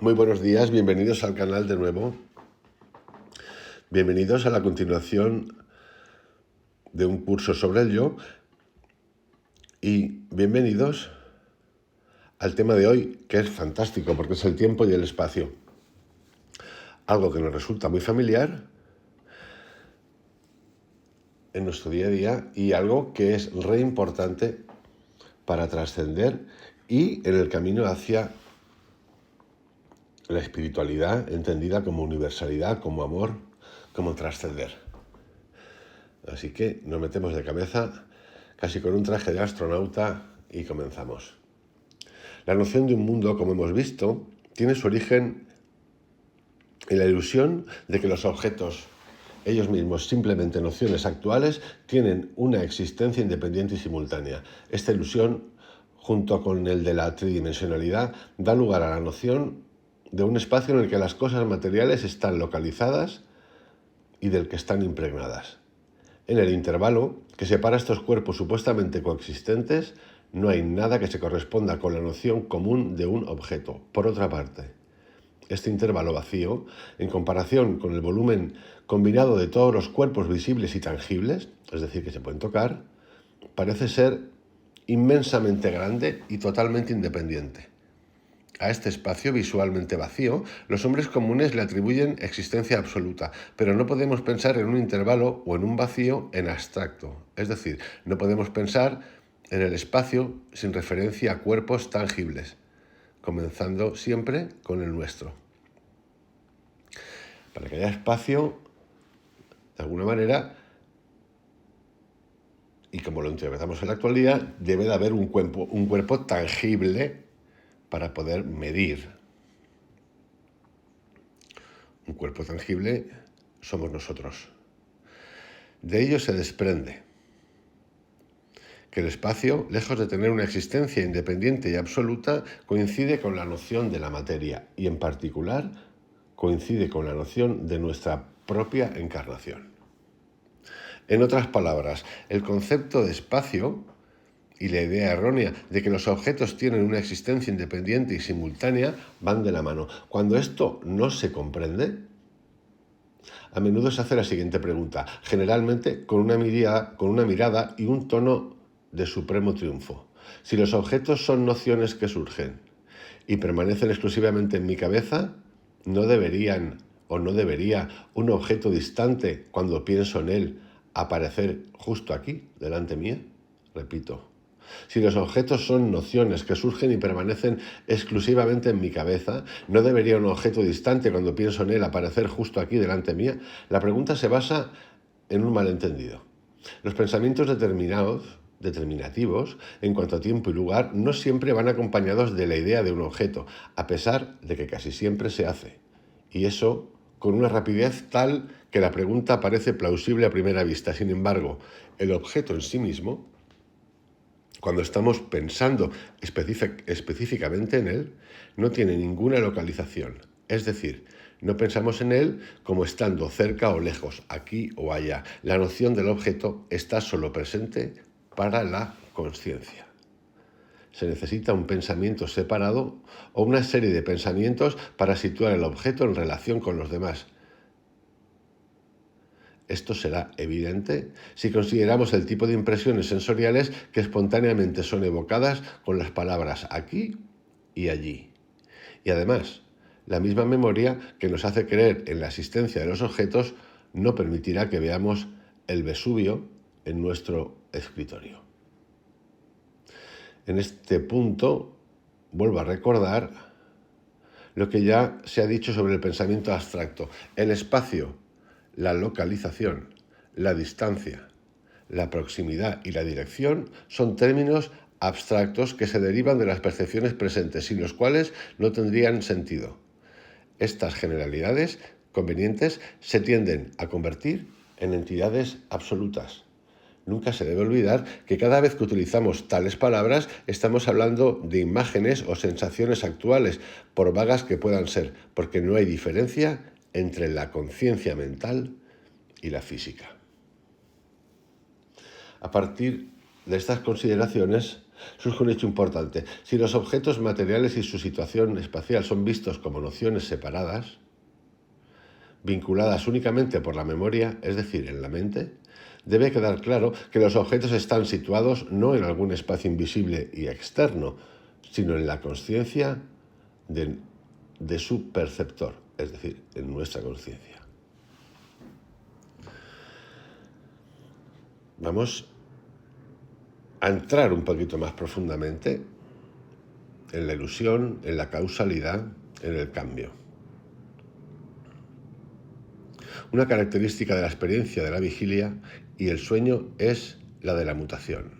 Muy buenos días, bienvenidos al canal de nuevo. Bienvenidos a la continuación de un curso sobre el yo y bienvenidos al tema de hoy, que es fantástico porque es el tiempo y el espacio. Algo que nos resulta muy familiar en nuestro día a día y algo que es re importante para trascender y en el camino hacia la espiritualidad entendida como universalidad, como amor, como trascender. Así que nos metemos de cabeza casi con un traje de astronauta y comenzamos. La noción de un mundo, como hemos visto, tiene su origen en la ilusión de que los objetos, ellos mismos simplemente nociones actuales, tienen una existencia independiente y simultánea. Esta ilusión, junto con el de la tridimensionalidad, da lugar a la noción de un espacio en el que las cosas materiales están localizadas y del que están impregnadas. En el intervalo que separa estos cuerpos supuestamente coexistentes, no hay nada que se corresponda con la noción común de un objeto. Por otra parte, este intervalo vacío, en comparación con el volumen combinado de todos los cuerpos visibles y tangibles, es decir, que se pueden tocar, parece ser inmensamente grande y totalmente independiente. A este espacio visualmente vacío, los hombres comunes le atribuyen existencia absoluta, pero no podemos pensar en un intervalo o en un vacío en abstracto. Es decir, no podemos pensar en el espacio sin referencia a cuerpos tangibles, comenzando siempre con el nuestro. Para que haya espacio, de alguna manera, y como lo interpretamos en la actualidad, debe de haber un cuerpo tangible para poder medir. Un cuerpo tangible somos nosotros. De ello se desprende que el espacio, lejos de tener una existencia independiente y absoluta, coincide con la noción de la materia y, en particular, coincide con la noción de nuestra propia encarnación. En otras palabras, el concepto de espacio y la idea errónea de que los objetos tienen una existencia independiente y simultánea van de la mano. Cuando esto no se comprende, a menudo se hace la siguiente pregunta, generalmente con una mirada y un tono de supremo triunfo. Si los objetos son nociones que surgen y permanecen exclusivamente en mi cabeza, ¿no debería un objeto distante, cuando pienso en él, aparecer justo aquí, delante mía? Repito. Si los objetos son nociones que surgen y permanecen exclusivamente en mi cabeza, ¿no debería un objeto distante, cuando pienso en él, aparecer justo aquí delante mía? La pregunta se basa en un malentendido. Los pensamientos determinativos, en cuanto a tiempo y lugar, no siempre van acompañados de la idea de un objeto, a pesar de que casi siempre se hace. Y eso con una rapidez tal que la pregunta parece plausible a primera vista. Sin embargo, el objeto en sí mismo, cuando estamos pensando específicamente en él, no tiene ninguna localización. Es decir, no pensamos en él como estando cerca o lejos, aquí o allá. La noción del objeto está solo presente para la consciencia. Se necesita un pensamiento separado o una serie de pensamientos para situar el objeto en relación con los demás. Esto será evidente si consideramos el tipo de impresiones sensoriales que espontáneamente son evocadas con las palabras aquí y allí. Y además, la misma memoria que nos hace creer en la existencia de los objetos no permitirá que veamos el Vesubio en nuestro escritorio. En este punto, vuelvo a recordar lo que ya se ha dicho sobre el pensamiento abstracto. El espacio, la localización, la distancia, la proximidad y la dirección son términos abstractos que se derivan de las percepciones presentes, sin los cuales no tendrían sentido. Estas generalidades convenientes se tienden a convertir en entidades absolutas. Nunca se debe olvidar que cada vez que utilizamos tales palabras estamos hablando de imágenes o sensaciones actuales, por vagas que puedan ser, porque no hay diferencia entre la conciencia mental y la física. A partir de estas consideraciones surge un hecho importante. Si los objetos materiales y su situación espacial son vistos como nociones separadas, vinculadas únicamente por la memoria, es decir, en la mente, debe quedar claro que los objetos están situados no en algún espacio invisible y externo, sino en la consciencia de su perceptor, es decir, en nuestra conciencia. Vamos a entrar un poquito más profundamente en la ilusión, en la causalidad, en el cambio. Una característica de la experiencia de la vigilia y el sueño es la de la mutación.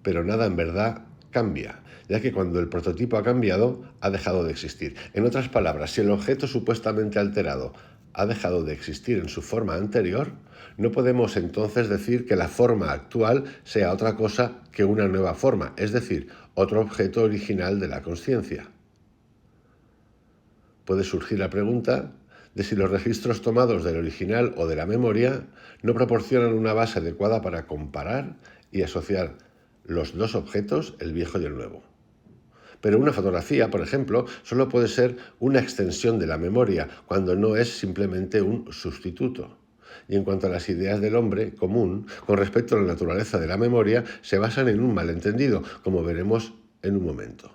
Pero nada en verdad cambia, ya que cuando el prototipo ha cambiado, ha dejado de existir. En otras palabras, si el objeto supuestamente alterado ha dejado de existir en su forma anterior, no podemos entonces decir que la forma actual sea otra cosa que una nueva forma, es decir, otro objeto original de la consciencia. Puede surgir la pregunta de si los registros tomados del original o de la memoria no proporcionan una base adecuada para comparar y asociar los dos objetos, el viejo y el nuevo. Pero una fotografía, por ejemplo, solo puede ser una extensión de la memoria, cuando no es simplemente un sustituto. Y en cuanto a las ideas del hombre común, con respecto a la naturaleza de la memoria, se basan en un malentendido, como veremos en un momento.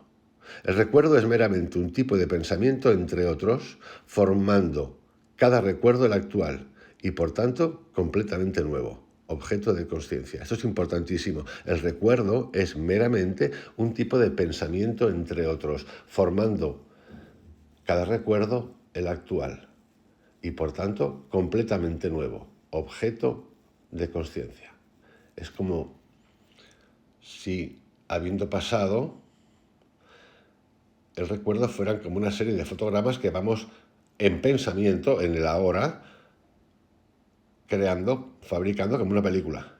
El recuerdo es meramente un tipo de pensamiento entre otros, formando cada recuerdo el actual y por tanto completamente nuevo, objeto de consciencia. Esto es importantísimo. El recuerdo es meramente un tipo de pensamiento entre otros, formando cada recuerdo el actual y por tanto completamente nuevo, objeto de consciencia. Es como si, habiendo pasado, el recuerdo fueran como una serie de fotogramas que vamos en pensamiento, en el ahora, creando, fabricando como una película.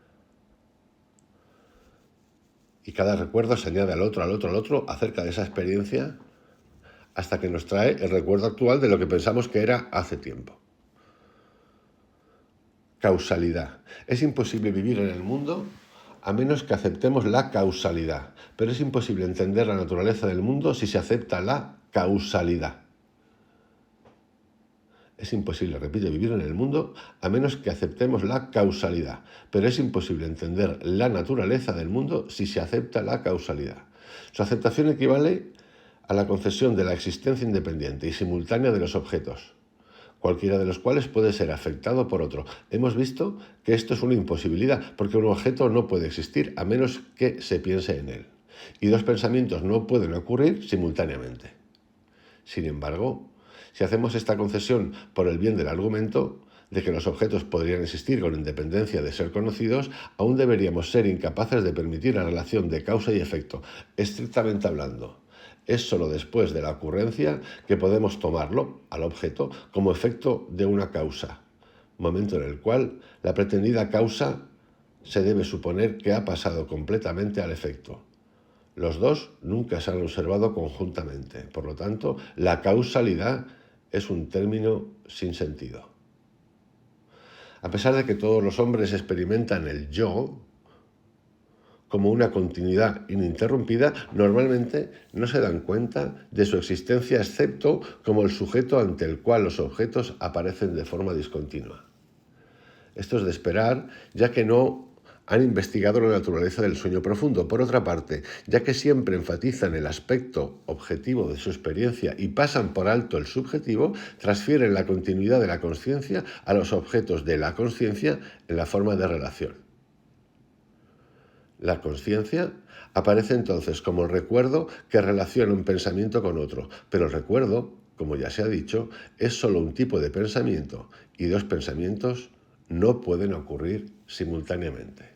Y cada recuerdo se añade al otro, acerca de esa experiencia, hasta que nos trae el recuerdo actual de lo que pensamos que era hace tiempo. Causalidad. Es imposible vivir en el mundo a menos que aceptemos la causalidad, pero es imposible entender la naturaleza del mundo si se acepta la causalidad. Es imposible, repito, vivir en el mundo a menos que aceptemos la causalidad, pero es imposible entender la naturaleza del mundo si se acepta la causalidad. Su aceptación equivale a la concesión de la existencia independiente y simultánea de los objetos, cualquiera de los cuales puede ser afectado por otro. Hemos visto que esto es una imposibilidad, porque un objeto no puede existir a menos que se piense en él, y dos pensamientos no pueden ocurrir simultáneamente. Sin embargo, si hacemos esta concesión por el bien del argumento de que los objetos podrían existir con independencia de ser conocidos, aún deberíamos ser incapaces de permitir la relación de causa y efecto, estrictamente hablando. Es sólo después de la ocurrencia que podemos tomarlo, al objeto, como efecto de una causa, momento en el cual la pretendida causa se debe suponer que ha pasado completamente al efecto. Los dos nunca se han observado conjuntamente, por lo tanto, la causalidad es un término sin sentido. A pesar de que todos los hombres experimentan el yo como una continuidad ininterrumpida, normalmente no se dan cuenta de su existencia excepto como el sujeto ante el cual los objetos aparecen de forma discontinua. Esto es de esperar, ya que no han investigado la naturaleza del sueño profundo. Por otra parte, ya que siempre enfatizan el aspecto objetivo de su experiencia y pasan por alto el subjetivo, transfieren la continuidad de la consciencia a los objetos de la consciencia en la forma de relación. La consciencia aparece entonces como el recuerdo que relaciona un pensamiento con otro, pero el recuerdo, como ya se ha dicho, es solo un tipo de pensamiento y dos pensamientos no pueden ocurrir simultáneamente.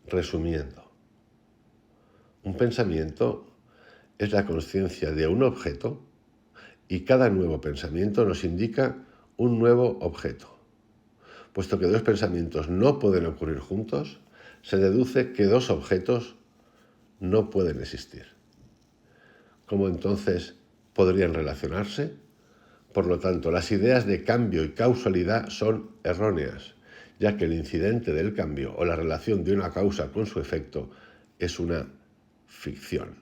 Resumiendo, un pensamiento es la consciencia de un objeto y cada nuevo pensamiento nos indica un nuevo objeto. Puesto que dos pensamientos no pueden ocurrir juntos, se deduce que dos objetos no pueden existir. ¿Cómo entonces podrían relacionarse? Por lo tanto, las ideas de cambio y causalidad son erróneas, ya que el incidente del cambio o la relación de una causa con su efecto es una ficción.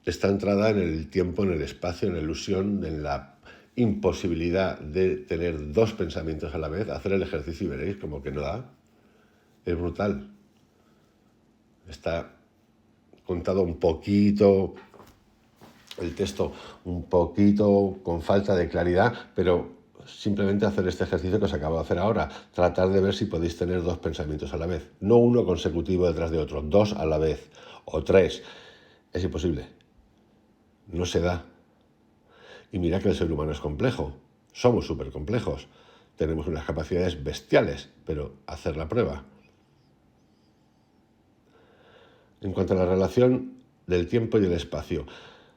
Está entrada en el tiempo, en el espacio, en la ilusión, en la imposibilidad de tener dos pensamientos a la vez. Hacer el ejercicio y veréis como que no da. Es brutal. Está contado un poquito, el texto un poquito con falta de claridad, pero simplemente hacer este ejercicio que os acabo de hacer ahora. Tratar de ver si podéis tener dos pensamientos a la vez. No uno consecutivo detrás de otro, dos a la vez o tres. Es imposible. No se da. Y mira que el ser humano es complejo. Somos súper complejos. Tenemos unas capacidades bestiales, pero hacer la prueba. En cuanto a la relación del tiempo y el espacio,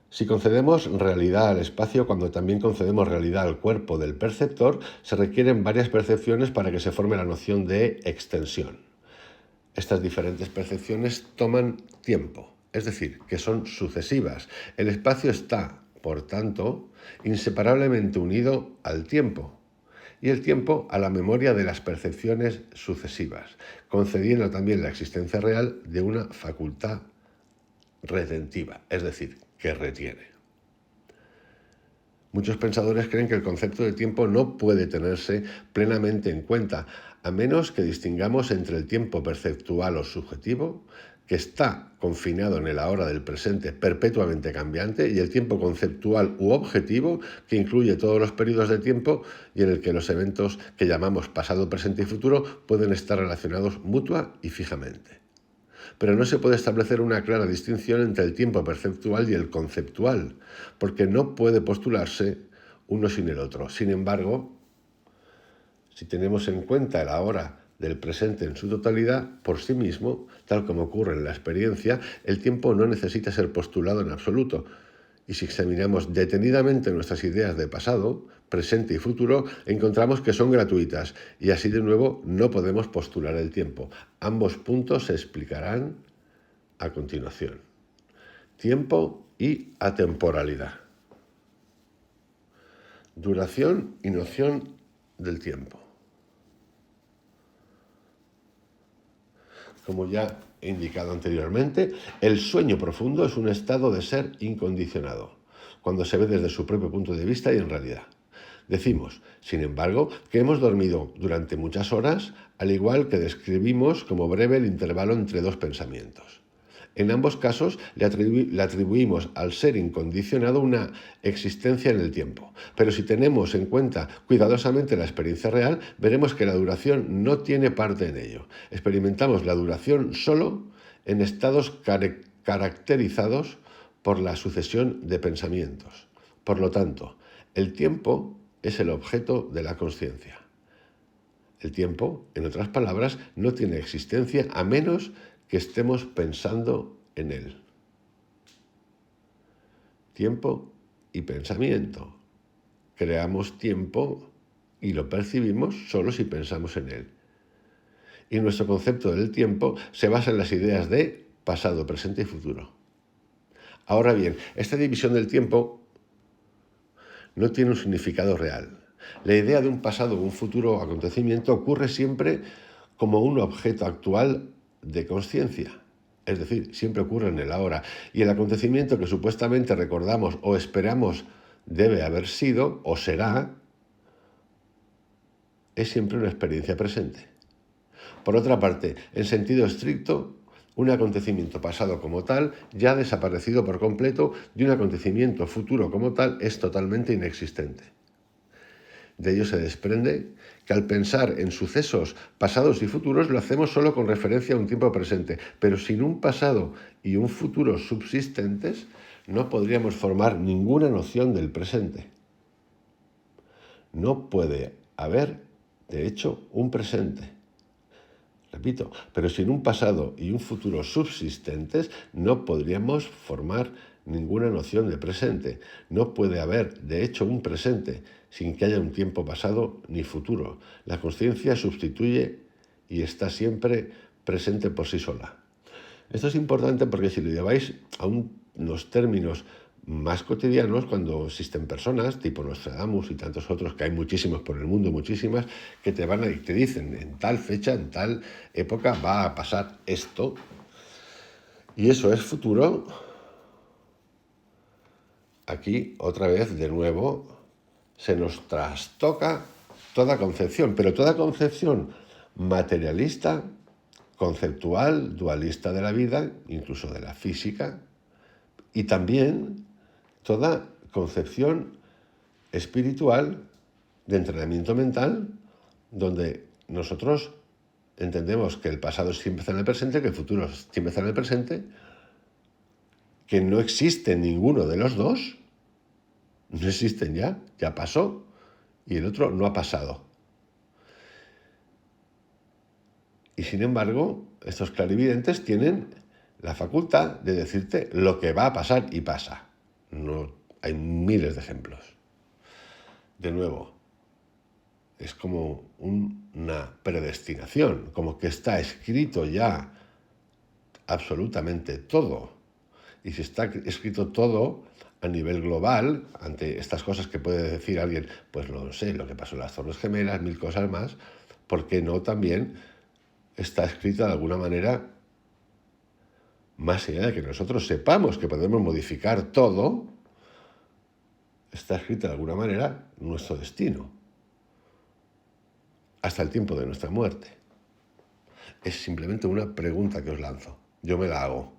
si concedemos realidad al espacio cuando también concedemos realidad al cuerpo del perceptor, se requieren varias percepciones para que se forme la noción de extensión. Estas diferentes percepciones toman tiempo, es decir, que son sucesivas. El espacio está, por tanto, inseparablemente unido al tiempo, y el tiempo a la memoria de las percepciones sucesivas, concediendo también la existencia real de una facultad retentiva, es decir, que retiene. Muchos pensadores creen que el concepto de tiempo no puede tenerse plenamente en cuenta, a menos que distingamos entre el tiempo perceptual o subjetivo, que está confinado en el ahora del presente perpetuamente cambiante, y el tiempo conceptual u objetivo, que incluye todos los periodos de tiempo y en el que los eventos que llamamos pasado, presente y futuro pueden estar relacionados mutua y fijamente. Pero no se puede establecer una clara distinción entre el tiempo perceptual y el conceptual, porque no puede postularse uno sin el otro. Sin embargo, si tenemos en cuenta el ahora del presente en su totalidad, por sí mismo, tal como ocurre en la experiencia, el tiempo no necesita ser postulado en absoluto. Y si examinamos detenidamente nuestras ideas de pasado, presente y futuro, encontramos que son gratuitas y así de nuevo no podemos postular el tiempo. Ambos puntos se explicarán a continuación. Tiempo y atemporalidad. Duración y noción del tiempo. Como ya he indicado anteriormente, el sueño profundo es un estado de ser incondicionado, cuando se ve desde su propio punto de vista y en realidad. Decimos, sin embargo, que hemos dormido durante muchas horas, al igual que describimos como breve el intervalo entre dos pensamientos. En ambos casos le atribuimos al ser incondicionado una existencia en el tiempo. Pero si tenemos en cuenta cuidadosamente la experiencia real, veremos que la duración no tiene parte en ello. Experimentamos la duración solo en estados caracterizados por la sucesión de pensamientos. Por lo tanto, el tiempo es el objeto de la consciencia. El tiempo, en otras palabras, no tiene existencia a menos que estemos pensando en él. Tiempo y pensamiento. Creamos tiempo y lo percibimos solo si pensamos en él. Y nuestro concepto del tiempo se basa en las ideas de pasado, presente y futuro. Ahora bien, esta división del tiempo no tiene un significado real. La idea de un pasado o un futuro acontecimiento ocurre siempre como un objeto actual de conciencia, es decir, siempre ocurre en el ahora, y el acontecimiento que supuestamente recordamos o esperamos debe haber sido o será, es siempre una experiencia presente. Por otra parte, en sentido estricto, un acontecimiento pasado como tal ya ha desaparecido por completo y un acontecimiento futuro como tal es totalmente inexistente. De ello se desprende que al pensar en sucesos pasados y futuros lo hacemos solo con referencia a un tiempo presente, pero sin un pasado y un futuro subsistentes no podríamos formar ninguna noción del presente. No puede haber, de hecho, un presente. Repito, pero sin un pasado y un futuro subsistentes no podríamos formar ninguna noción de presente. No puede haber, de hecho, un presente sin que haya un tiempo pasado ni futuro. La consciencia sustituye y está siempre presente por sí sola. Esto es importante porque si lo lleváis a unos términos más cotidianos cuando existen personas tipo Nostradamus y tantos otros, que hay muchísimos por el mundo, muchísimas, que te dicen en tal fecha, en tal época va a pasar esto. Y eso es futuro. Aquí, otra vez, de nuevo, se nos trastoca toda concepción, pero toda concepción materialista, conceptual, dualista de la vida, incluso de la física, y también toda concepción espiritual de entrenamiento mental, donde nosotros entendemos que el pasado siempre está en el presente, que el futuro siempre está en el presente, que no existe ninguno de los dos, no existen ya pasó, y el otro no ha pasado. Y sin embargo, estos clarividentes tienen la facultad de decirte lo que va a pasar y pasa. No, hay miles de ejemplos. De nuevo, es como una predestinación, como que está escrito ya absolutamente todo. Y si está escrito todo a nivel global, ante estas cosas que puede decir alguien, pues lo sé, lo que pasó en las Torres Gemelas, mil cosas más, ¿por qué no también está escrito de alguna manera, más allá de que nosotros sepamos que podemos modificar todo, está escrito de alguna manera nuestro destino, hasta el tiempo de nuestra muerte? Es simplemente una pregunta que os lanzo. Yo me la hago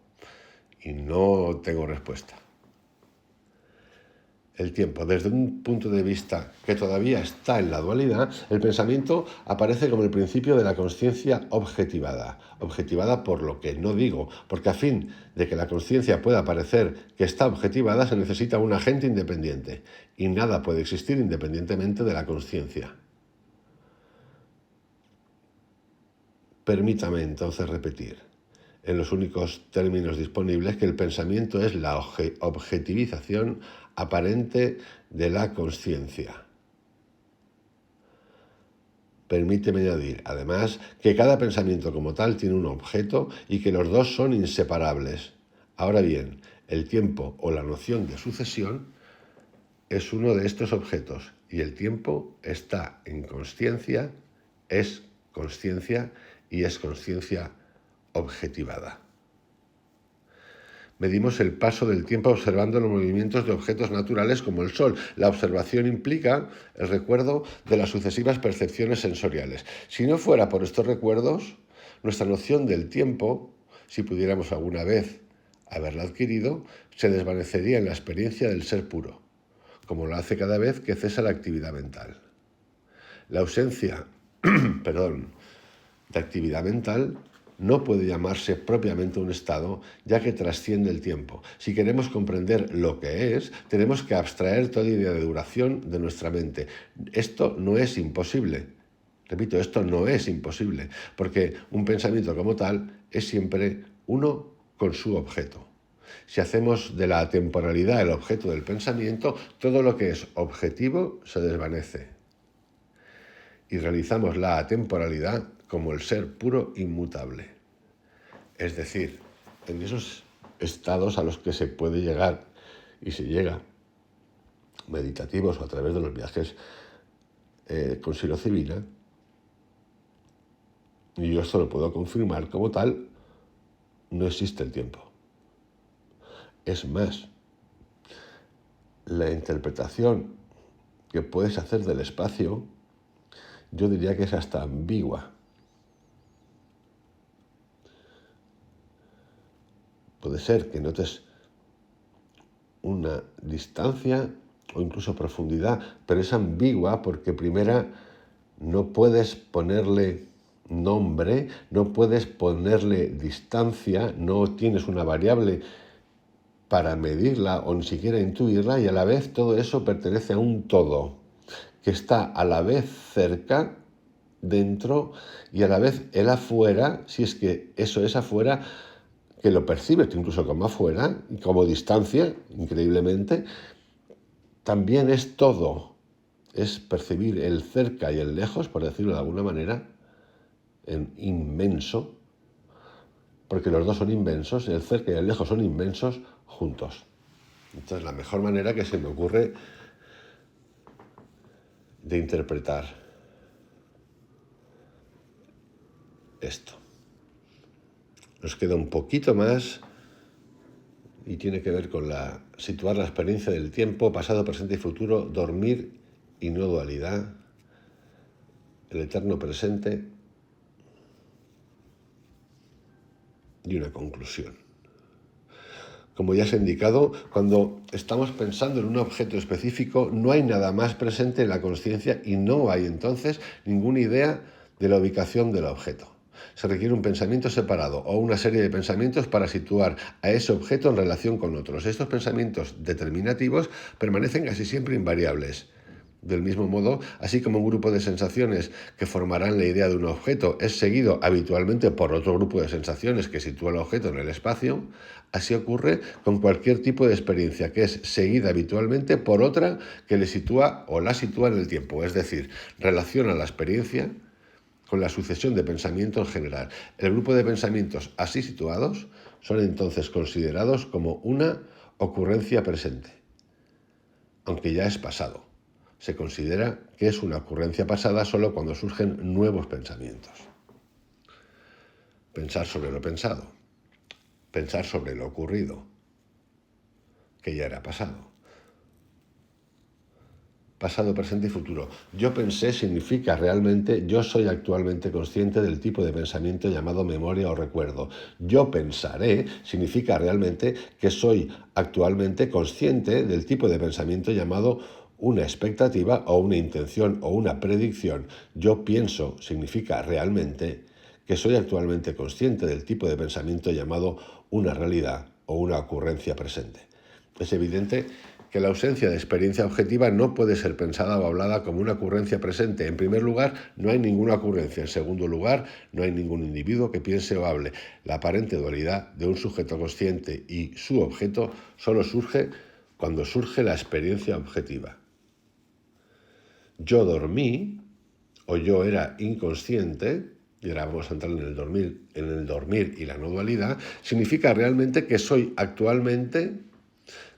y no tengo respuesta. El tiempo, desde un punto de vista que todavía está en la dualidad, el pensamiento aparece como el principio de la consciencia objetivada por lo que no digo, porque a fin de que la consciencia pueda parecer que está objetivada se necesita un agente independiente, y nada puede existir independientemente de la consciencia. Permítame entonces repetir, en los únicos términos disponibles, que el pensamiento es la objetivización aparente de la consciencia. Permíteme añadir, además, que cada pensamiento como tal tiene un objeto y que los dos son inseparables. Ahora bien, el tiempo o la noción de sucesión es uno de estos objetos, y el tiempo está en consciencia, es consciencia y es consciencia objetivada. Medimos el paso del tiempo observando los movimientos de objetos naturales como el Sol. La observación implica el recuerdo de las sucesivas percepciones sensoriales. Si no fuera por estos recuerdos, nuestra noción del tiempo, si pudiéramos alguna vez haberla adquirido, se desvanecería en la experiencia del ser puro, como lo hace cada vez que cesa la actividad mental. La ausencia, de actividad mental no puede llamarse propiamente un estado, ya que trasciende el tiempo. Si queremos comprender lo que es, tenemos que abstraer toda idea de duración de nuestra mente. Esto no es imposible. Repito, esto no es imposible, porque un pensamiento como tal es siempre uno con su objeto. Si hacemos de la atemporalidad el objeto del pensamiento, todo lo que es objetivo se desvanece. Y realizamos la atemporalidad como el ser puro inmutable. Es decir, en esos estados a los que se puede llegar y se llega, meditativos o a través de los viajes con psilocibina, y yo esto lo puedo confirmar como tal, no existe el tiempo. Es más, la interpretación que puedes hacer del espacio, yo diría que es hasta ambigua. Puede ser que notes una distancia o incluso profundidad, pero es ambigua porque primero no puedes ponerle nombre, no puedes ponerle distancia, no tienes una variable para medirla o ni siquiera intuirla, y a la vez todo eso pertenece a un todo que está a la vez cerca, dentro, y a la vez el afuera, si es que eso es afuera, que lo percibes incluso como afuera, como distancia, increíblemente, también es todo. Es percibir el cerca y el lejos, por decirlo de alguna manera, en inmenso, porque los dos son inmensos, el cerca y el lejos son inmensos juntos. Entonces, la mejor manera que se me ocurre de interpretar esto. Nos queda un poquito más y tiene que ver con situar la experiencia del tiempo, pasado, presente y futuro, dormir y no dualidad, el eterno presente y una conclusión. Como ya se ha indicado, cuando estamos pensando en un objeto específico, no hay nada más presente en la consciencia y no hay entonces ninguna idea de la ubicación del objeto. Se requiere un pensamiento separado o una serie de pensamientos para situar a ese objeto en relación con otros. Estos pensamientos determinativos permanecen casi siempre invariables. Del mismo modo, así como un grupo de sensaciones que formarán la idea de un objeto es seguido habitualmente por otro grupo de sensaciones que sitúa el objeto en el espacio, así ocurre con cualquier tipo de experiencia que es seguida habitualmente por otra que le sitúa o la sitúa en el tiempo, es decir, relaciona la experiencia con la sucesión de pensamiento en general. El grupo de pensamientos así situados son entonces considerados como una ocurrencia presente, aunque ya es pasado. Se considera que es una ocurrencia pasada solo cuando surgen nuevos pensamientos. Pensar sobre lo pensado, pensar sobre lo ocurrido, que ya era pasado. Pasado, presente y futuro. Yo pensé significa realmente yo soy actualmente consciente del tipo de pensamiento llamado memoria o recuerdo. Yo pensaré significa realmente que soy actualmente consciente del tipo de pensamiento llamado una expectativa o una intención o una predicción. Yo pienso significa realmente que soy actualmente consciente del tipo de pensamiento llamado una realidad o una ocurrencia presente. Es evidente que la ausencia de experiencia objetiva no puede ser pensada o hablada como una ocurrencia presente. En primer lugar, no hay ninguna ocurrencia. En segundo lugar, no hay ningún individuo que piense o hable. La aparente dualidad de un sujeto consciente y su objeto solo surge cuando surge la experiencia objetiva. Yo dormí, o yo era inconsciente, y ahora vamos a entrar en el dormir y la no dualidad, significa realmente que soy actualmente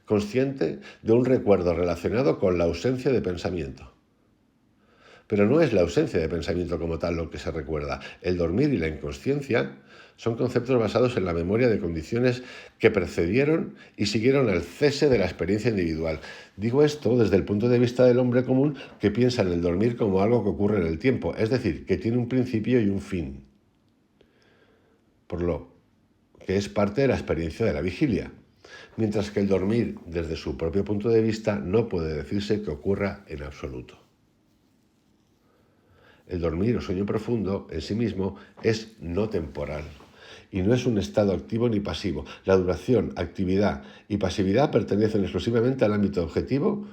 consciente de un recuerdo relacionado con la ausencia de pensamiento. Pero no es la ausencia de pensamiento como tal lo que se recuerda. El dormir y la inconsciencia son conceptos basados en la memoria de condiciones que precedieron y siguieron al cese de la experiencia individual. Digo esto desde el punto de vista del hombre común que piensa en el dormir como algo que ocurre en el tiempo, es decir, que tiene un principio y un fin, por lo que es parte de la experiencia de la vigilia. Mientras que el dormir, desde su propio punto de vista, no puede decirse que ocurra en absoluto. El dormir o sueño profundo, en sí mismo, es no temporal y no es un estado activo ni pasivo. La duración, actividad y pasividad pertenecen exclusivamente al ámbito objetivo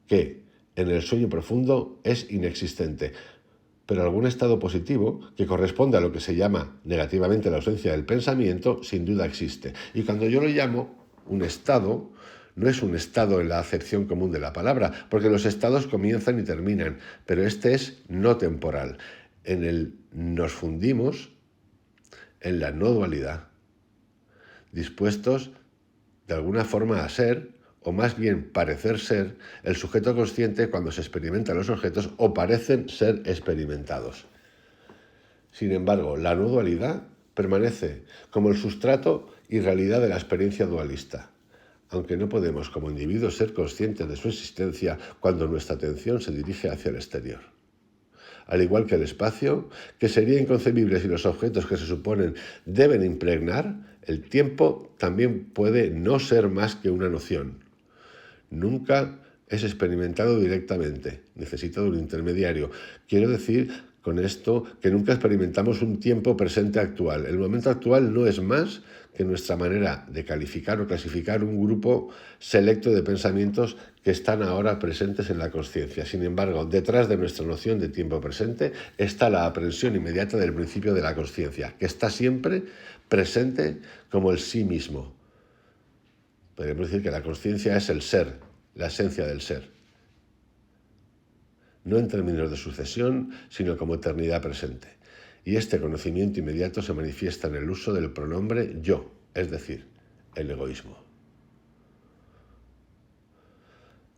que, en el sueño profundo, es inexistente. Pero algún estado positivo, que corresponde a lo que se llama negativamente la ausencia del pensamiento, sin duda existe. Y cuando yo lo llamo un estado, no es un estado en la acepción común de la palabra, porque los estados comienzan y terminan, pero este es no temporal. En él nos fundimos en la no dualidad, dispuestos de alguna forma a ser, o más bien parecer ser, el sujeto consciente cuando se experimentan los objetos o parecen ser experimentados. Sin embargo, la no dualidad permanece como el sustrato y realidad de la experiencia dualista, aunque no podemos como individuos ser conscientes de su existencia cuando nuestra atención se dirige hacia el exterior. Al igual que el espacio, que sería inconcebible si los objetos que se suponen deben impregnar, el tiempo también puede no ser más que una noción. Nunca es experimentado directamente, necesita de un intermediario. Quiero decir con esto que nunca experimentamos un tiempo presente actual. El momento actual no es más que nuestra manera de calificar o clasificar un grupo selecto de pensamientos que están ahora presentes en la consciencia. Sin embargo, detrás de nuestra noción de tiempo presente está la aprehensión inmediata del principio de la consciencia, que está siempre presente como el sí mismo. Podríamos decir que la consciencia es el ser, la esencia del ser. No en términos de sucesión, sino como eternidad presente. Y este conocimiento inmediato se manifiesta en el uso del pronombre yo, es decir, el egoísmo.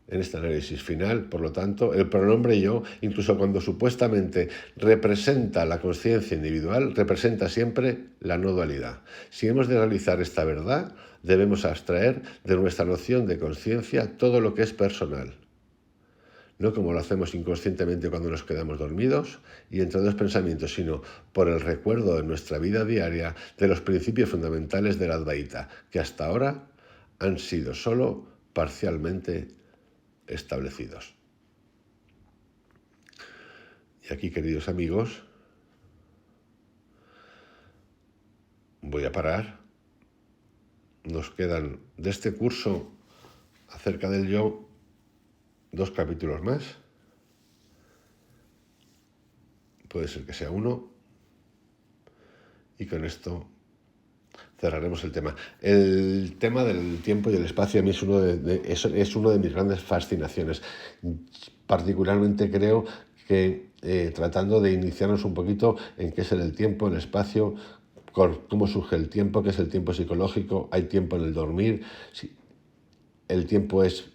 en este análisis final. Por lo tanto, el pronombre yo, incluso cuando supuestamente representa la conciencia individual, representa siempre la no dualidad. Si hemos de realizar esta verdad, debemos abstraer de nuestra noción de conciencia todo lo que es personal. No como lo hacemos inconscientemente cuando nos quedamos dormidos y entre dos pensamientos, sino por el recuerdo de nuestra vida diaria de los principios fundamentales del Advaita, que hasta ahora han sido solo parcialmente establecidos. Y aquí, queridos amigos, voy a parar. Nos quedan de este curso acerca del yo 2 capítulos más. Puede ser que sea uno. Y con esto cerraremos el tema. El tema del tiempo y el espacio a mí es uno de mis grandes fascinaciones. Particularmente creo que tratando de iniciarnos un poquito en qué es el tiempo, el espacio, cómo surge el tiempo, qué es el tiempo psicológico, hay tiempo en el dormir, si el tiempo es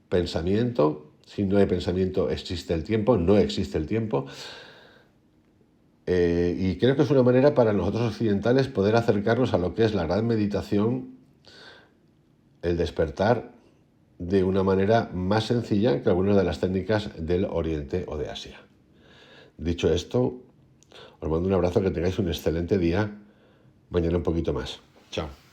pensamiento, si no hay pensamiento existe el tiempo, no existe el tiempo. Y creo que es una manera para nosotros occidentales poder acercarnos a lo que es la gran meditación, el despertar, de una manera más sencilla que algunas de las técnicas del Oriente o de Asia. Dicho esto, os mando un abrazo, que tengáis un excelente día. Mañana un poquito más. Chao.